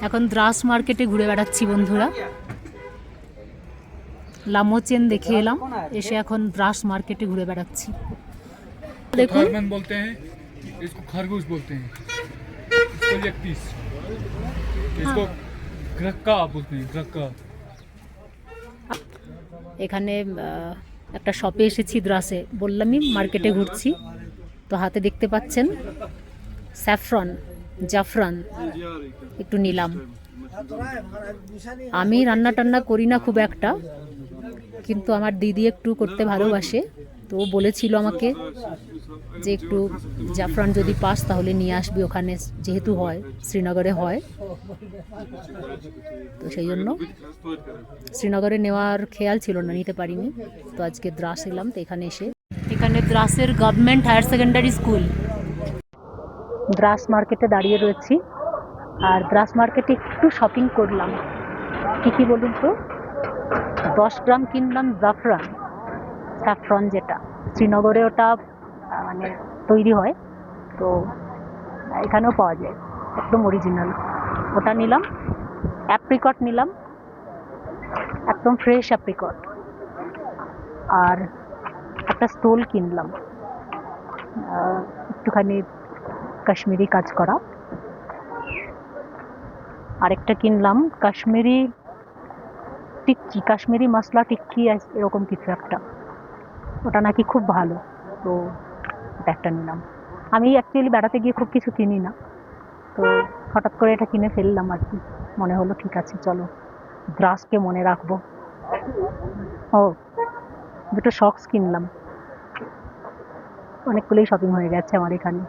এখন দ্রাস মার্কেটে ঘুরে বেড়াচ্ছি বন্ধুরা। লামোচেন দেখে এলাম, এসে এখন দ্রাস মার্কেটে ঘুরে বেড়াচ্ছি। দেখুন बोलते हैं, इसको खरगोश बोलते हैं, इसको लेग पीस, इसको ग्रक्का बोलते हैं, ग्रक्का। এখানে একটা শপে এসেছি দ্রাসে, বললামই মার্কেটে ঘুরছি। তো হাতে দেখতে পাচ্ছেন স্যাফরন, জাফরান একটু নিলাম। আমি রান্না টান্না করি না খুব একটা, কিন্তু আমার দিদি একটু করতে ভালোবাসে। তো ও বলেছিল আমাকে যে একটু জাফরান যদি পাস তাহলে নিয়ে আসবি, ওখানে যেহেতু হয়, শ্রীনগরে হয়। তো সেই জন্য শ্রীনগরে নেওয়ার খেয়াল ছিল না, নিতে পারিনি। তো আজকে দ্রাস এলাম। তো এখানে দ্রাসের government higher secondary school. Dras মার্কেটে দাঁড়িয়ে রয়েছি, আর দ্রাস মার্কেটে একটু শপিং করলাম। কী বলুন তো, 10 গ্রাম কিনলাম জাফরান, স্যাফরন, যেটা শ্রীনগরে ওটা মানে তৈরি হয়, তো এখানেও পাওয়া যায়, একদম অরিজিনাল। ওটা নিলাম। অ্যাপ্রিকট নিলাম, একদম ফ্রেশ অ্যাপ্রিকট। আর একটা স্টোল কিনলাম, একটুখানি কাশ্মীরি কাজ করা। আরেকটা কিনলাম কাশ্মীরি টিক্কি, কাশ্মীরি মশলা টিক্কি, এরকম কিছু একটা, ওটা নাকি খুব ভালো। তো ওটা একটা নিলাম। আমি অ্যাকচুয়ালি বেড়াতে গিয়ে খুব কিছু কিনি না, তো হঠাৎ করে এটা কিনে ফেললাম আর কি। মনে হলো ঠিক আছে চলো দ্রাসকে মনে রাখবো। ও, দুটো সক্স কিনলাম। অনেকগুলোই শপিং হয়ে গেছে আমার এখানে।